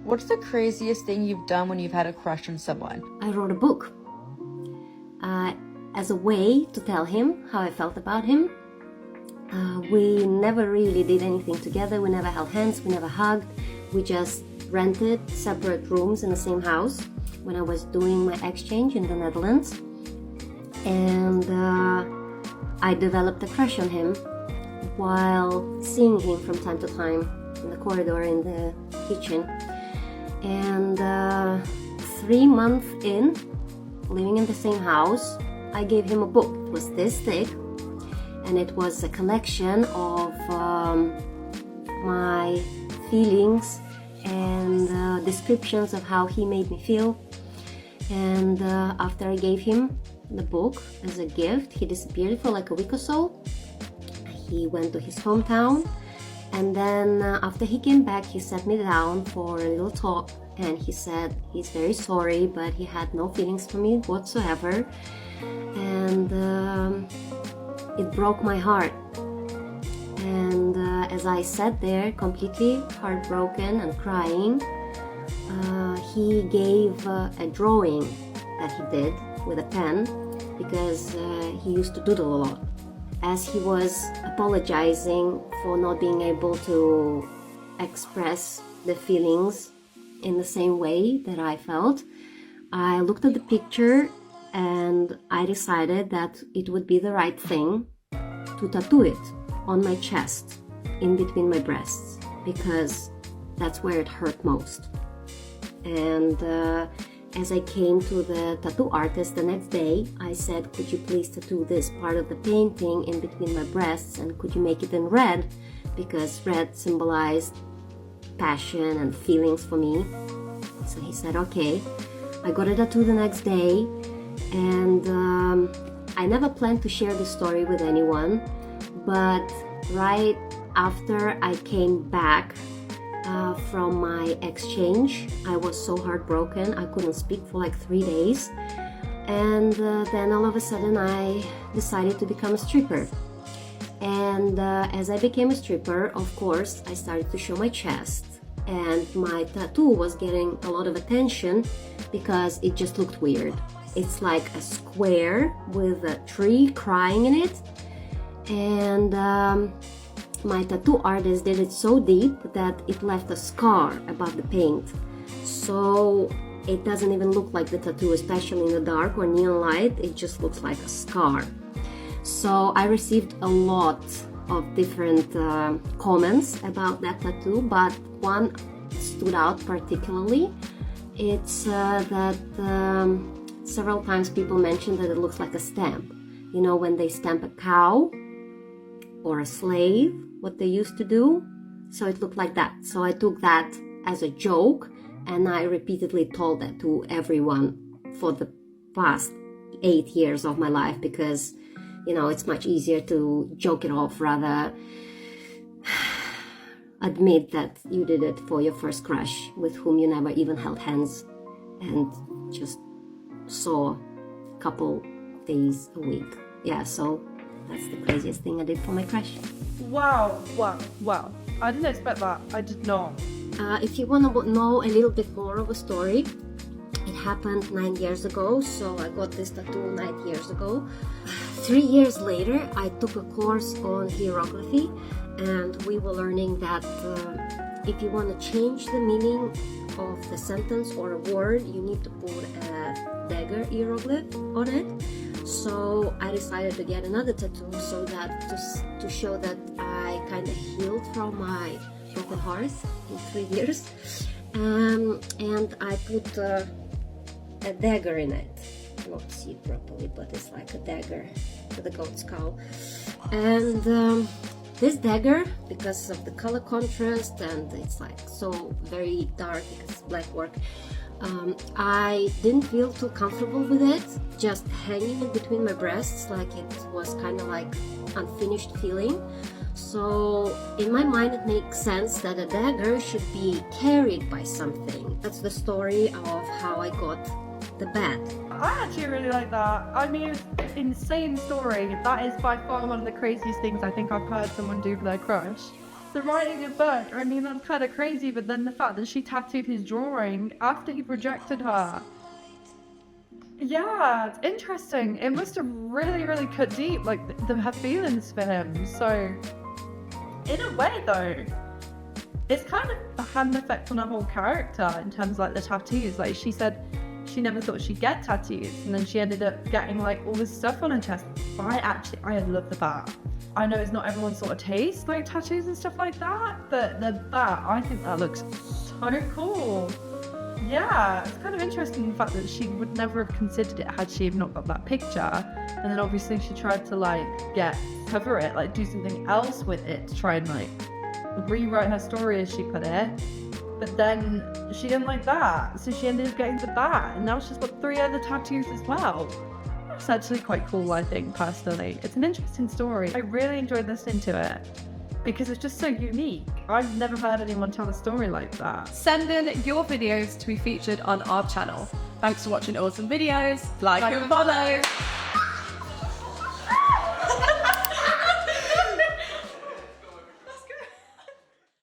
What's the craziest thing you've done when you've had a crush on someone? I wrote a book as a way to tell him how I felt about him. We never really did anything together. We never held hands, we never hugged. We just rented separate rooms in the same house when I was doing my exchange in the Netherlands. And I developed a crush on him while seeing him from time to time in the corridor, in the kitchen. And 3 months in, living in the same house, I gave him a book. It was this thick, and it was a collection of my feelings and descriptions of how he made me feel. And after I gave him the book as a gift, he disappeared for like a week or so. He went to his hometown, and then after he came back, he sat me down for a little talk, and he said he's very sorry, but he had no feelings for me whatsoever. And it broke my heart. And as I sat there completely heartbroken and crying, he gave a drawing that he did with a pen, because he used to doodle a lot. As he was apologizing for not being able to express the feelings in the same way that I felt, I looked at the picture and I decided that it would be the right thing to tattoo it on my chest, in between my breasts, because that's where it hurt most. And as I came to the tattoo artist the next day, I said, could you please tattoo this part of the painting in between my breasts, and could you make it in red, because red symbolized passion and feelings for me. So he said okay. I got a tattoo the next day, and I never planned to share this story with anyone, but right after I came back from my exchange, I was so heartbroken. I couldn't speak for like 3 days, and then all of a sudden I decided to become a stripper. And as I became a stripper, of course, I started to show my chest, and my tattoo was getting a lot of attention because it just looked weird. It's like a square with a tree crying in it, and my tattoo artist did it so deep that it left a scar above the paint. So it doesn't even look like the tattoo, especially in the dark or neon light. It just looks like a scar. So I received a lot of different comments about that tattoo, but one stood out particularly. It's that several times people mentioned that it looks like a stamp. You know, when they stamp a cow or a slave, what they used to do. So it looked like that. So I took that as a joke, and I repeatedly told that to everyone for the past 8 years of my life, because, you know, it's much easier to joke it off rather admit that you did it for your first crush with whom you never even held hands and just saw a couple days a week. Yeah, so that's the craziest thing I did for my crush. Wow. I didn't expect that. I did not. If you want to know a little bit more of a story, it happened 9 years ago, so I got this tattoo 9 years ago. 3 years later, I took a course on hieroglyphy, and we were learning that if you want to change the meaning of the sentence or a word, you need to put a dagger hieroglyph on it. So I decided to get another tattoo, so that to show that I kind of healed from my broken heart in 3 years, and I put a dagger in it. You won't see it properly, but it's like a dagger with a goat skull. And this dagger, because of the color contrast, and it's like so very dark because it's black work, I didn't feel too comfortable with it, just hanging in between my breasts, like it was kind of like unfinished feeling. So in my mind it makes sense that a dagger should be carried by something. That's the story of how I got the bat. I actually really like that. I mean, insane story. That is by far one of the craziest things I think I've heard someone do for their crush. after writing a book. I mean, that's kind of crazy, but then the fact that she tattooed his drawing after he rejected her. Yeah, it's interesting. It must have really, really cut deep, like, her feelings for him. So, in a way, though, it's kind of had an effect on her whole character in terms of, like, the tattoos. Like, she said she never thought she'd get tattoos, and then she ended up getting, like, all this stuff on her chest. But I love the bat. I know it's not everyone's sort of taste, like, tattoos and stuff like that, but the bat, I think that looks so cool. Yeah, it's kind of interesting the fact that she would never have considered it had she not got that picture. And then obviously she tried to, like, cover it, like, do something else with it to try and, like, rewrite her story, as she put it. But then she didn't like that, so she ended up getting the bat, and now she's got 3 other tattoos as well. It's actually quite cool, I think, personally. It's an interesting story. I really enjoyed listening to it because it's just so unique. I've never heard anyone tell a story like that. Send in your videos to be featured on our channel. Thanks for watching awesome videos. Like and follow.